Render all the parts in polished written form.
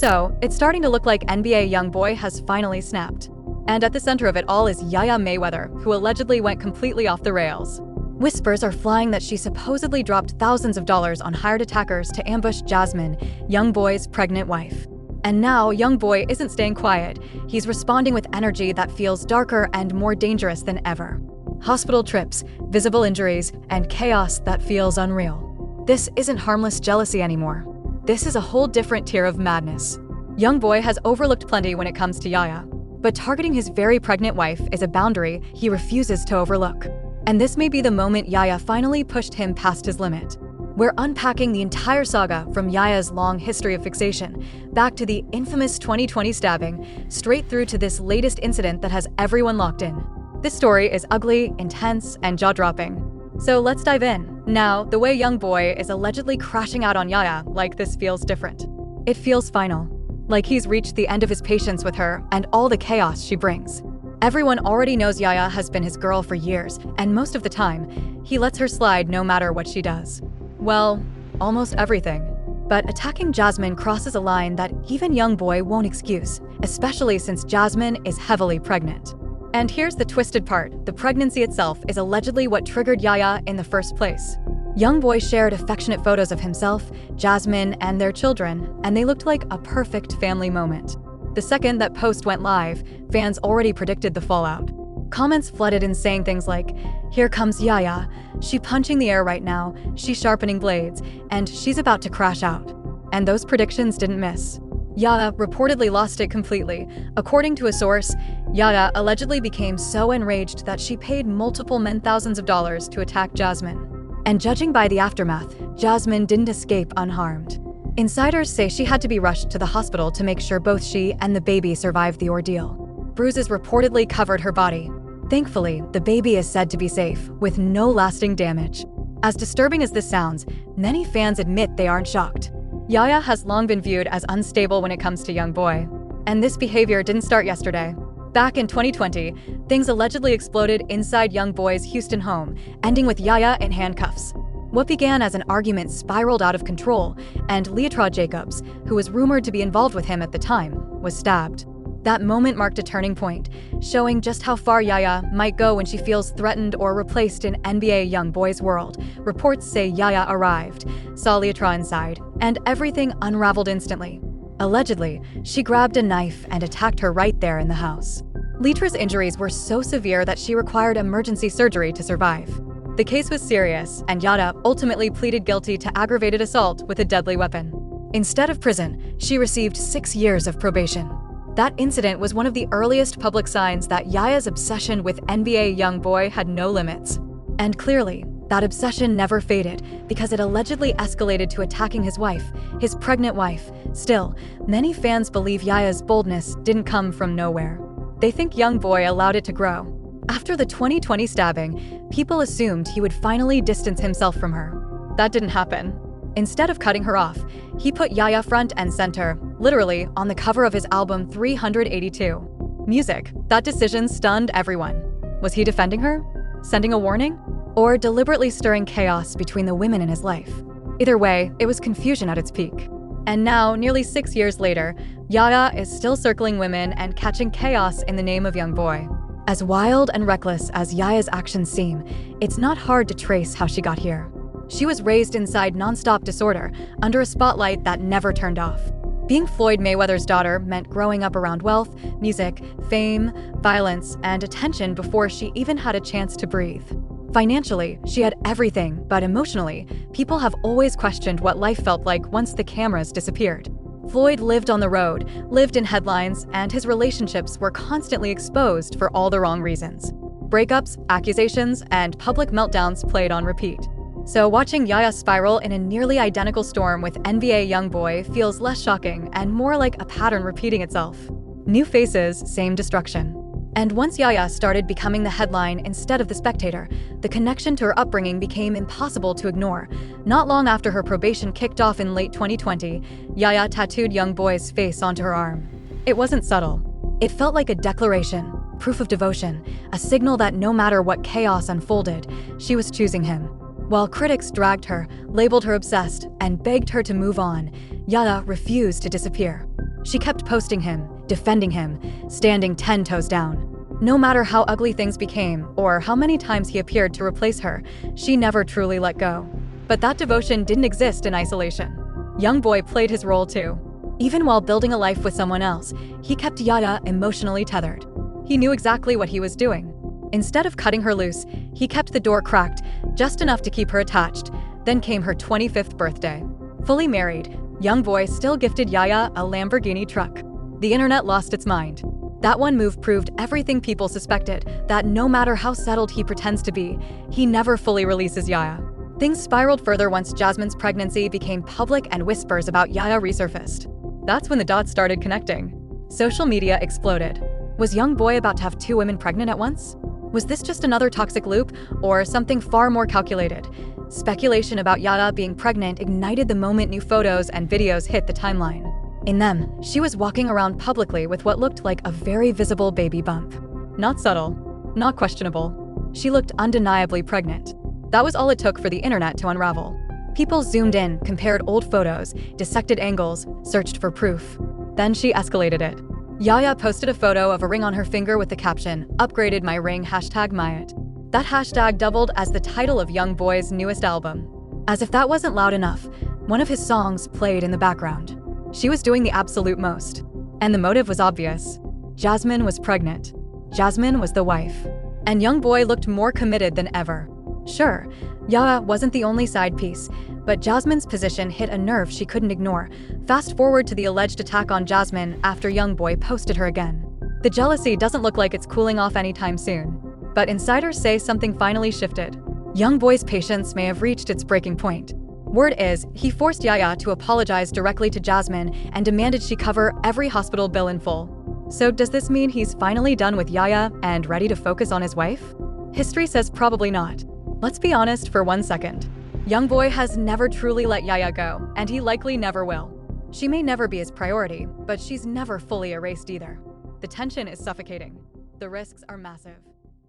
So, it's starting to look like NBA YoungBoy has finally snapped. And at the center of it all is Yaya Mayweather, who allegedly went completely off the rails. Whispers are flying that she supposedly dropped thousands of dollars on hired attackers to ambush Jasmine, YoungBoy's pregnant wife. And now, YoungBoy isn't staying quiet. He's responding with energy that feels darker and more dangerous than ever. Hospital trips, visible injuries, and chaos that feels unreal. This isn't harmless jealousy anymore. This is a whole different tier of madness. YoungBoy has overlooked plenty when it comes to Yaya, but targeting his very pregnant wife is a boundary he refuses to overlook. And this may be the moment Yaya finally pushed him past his limit. We're unpacking the entire saga from Yaya's long history of fixation, back to the infamous 2020 stabbing, straight through to this latest incident that has everyone locked in. This story is ugly, intense, and jaw-dropping. So let's dive in. Now, the way YoungBoy is allegedly crashing out on Yaya, like this feels different. It feels final. Like he's reached the end of his patience with her and all the chaos she brings. Everyone already knows Yaya has been his girl for years, and most of the time, he lets her slide no matter what she does. Well, almost everything. But attacking Jasmine crosses a line that even YoungBoy won't excuse, especially since Jasmine is heavily pregnant. And here's the twisted part: the pregnancy itself is allegedly what triggered Yaya in the first place. YoungBoy shared affectionate photos of himself, Jasmine, and their children, and they looked like a perfect family moment. The second that post went live, fans already predicted the fallout. Comments flooded in saying things like, "Here comes Yaya, she punching the air right now, she sharpening blades, and she's about to crash out." And those predictions didn't miss. Yaya reportedly lost it completely. According to a source, Yaya allegedly became so enraged that she paid multiple men thousands of dollars to attack Jasmine. And judging by the aftermath, Jasmine didn't escape unharmed. Insiders say she had to be rushed to the hospital to make sure both she and the baby survived the ordeal. Bruises reportedly covered her body. Thankfully, the baby is said to be safe, with no lasting damage. As disturbing as this sounds, many fans admit they aren't shocked. Yaya has long been viewed as unstable when it comes to YoungBoy. And this behavior didn't start yesterday. Back in 2020, things allegedly exploded inside YoungBoy's Houston home, ending with Yaya in handcuffs. What began as an argument spiraled out of control, and Leotra Jacobs, who was rumored to be involved with him at the time, was stabbed. That moment marked a turning point, showing just how far Yaya might go when she feels threatened or replaced in NBA YoungBoy's world. Reports say Yaya arrived, saw Leotra inside, and everything unraveled instantly. Allegedly, she grabbed a knife and attacked her right there in the house. Leotra's injuries were so severe that she required emergency surgery to survive. The case was serious, and Yaya ultimately pleaded guilty to aggravated assault with a deadly weapon. Instead of prison, she received 6 years of probation. That incident was one of the earliest public signs that Yaya's obsession with NBA YoungBoy had no limits. And clearly, that obsession never faded because it allegedly escalated to attacking his wife, his pregnant wife. Still, many fans believe Yaya's boldness didn't come from nowhere. They think YoungBoy allowed it to grow. After the 2020 stabbing, people assumed he would finally distance himself from her. That didn't happen. Instead of cutting her off, he put Yaya front and center, literally on the cover of his album 382. Music. That decision stunned everyone. Was he defending her? Sending a warning? Or deliberately stirring chaos between the women in his life? Either way, it was confusion at its peak. And now, nearly 6 years later, Yaya is still circling women and catching chaos in the name of YoungBoy. As wild and reckless as Yaya's actions seem, it's not hard to trace how she got here. She was raised inside nonstop disorder, under a spotlight that never turned off. Being Floyd Mayweather's daughter meant growing up around wealth, music, fame, violence, and attention before she even had a chance to breathe. Financially, she had everything, but emotionally, people have always questioned what life felt like once the cameras disappeared. Floyd lived on the road, lived in headlines, and his relationships were constantly exposed for all the wrong reasons. Breakups, accusations, and public meltdowns played on repeat. So watching Yaya spiral in a nearly identical storm with NBA YoungBoy feels less shocking and more like a pattern repeating itself. New faces, same destruction. And once Yaya started becoming the headline instead of the spectator, the connection to her upbringing became impossible to ignore. Not long after her probation kicked off in late 2020, Yaya tattooed YoungBoy's face onto her arm. It wasn't subtle. It felt like a declaration, proof of devotion, a signal that no matter what chaos unfolded, she was choosing him. While critics dragged her, labeled her obsessed, and begged her to move on, Yaya refused to disappear. She kept posting him, defending him, standing 10 toes down. No matter how ugly things became or how many times he appeared to replace her, she never truly let go. But that devotion didn't exist in isolation. YoungBoy played his role too. Even while building a life with someone else, he kept Yaya emotionally tethered. He knew exactly what he was doing. Instead of cutting her loose, he kept the door cracked, just enough to keep her attached. Then came her 25th birthday. Fully married, YoungBoy still gifted Yaya a Lamborghini truck. The internet lost its mind. That one move proved everything people suspected, that no matter how settled he pretends to be, he never fully releases Yaya. Things spiraled further once Jasmine's pregnancy became public and whispers about Yaya resurfaced. That's when the dots started connecting. Social media exploded. Was YoungBoy about to have 2 women pregnant at once? Was this just another toxic loop, or something far more calculated? Speculation about Yaya being pregnant ignited the moment new photos and videos hit the timeline. In them, she was walking around publicly with what looked like a very visible baby bump. Not subtle, not questionable. She looked undeniably pregnant. That was all it took for the internet to unravel. People zoomed in, compared old photos, dissected angles, searched for proof. Then she escalated it. Yaya posted a photo of a ring on her finger with the caption, "Upgraded my ring, #Mayet." That hashtag doubled as the title of YoungBoy's newest album. As if that wasn't loud enough, one of his songs played in the background. She was doing the absolute most. And the motive was obvious. Jasmine was pregnant. Jasmine was the wife. And YoungBoy looked more committed than ever. Sure, Yaya wasn't the only side piece, but Jasmine's position hit a nerve she couldn't ignore. Fast forward to the alleged attack on Jasmine after YoungBoy posted her again. The jealousy doesn't look like it's cooling off anytime soon. But insiders say something finally shifted. YoungBoy's patience may have reached its breaking point. Word is, he forced Yaya to apologize directly to Jasmine and demanded she cover every hospital bill in full. So does this mean he's finally done with Yaya and ready to focus on his wife? History says probably not. Let's be honest for 1 second. YoungBoy has never truly let Yaya go, and he likely never will. She may never be his priority, but she's never fully erased either. The tension is suffocating. The risks are massive.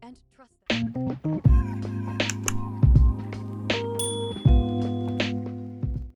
And trust them.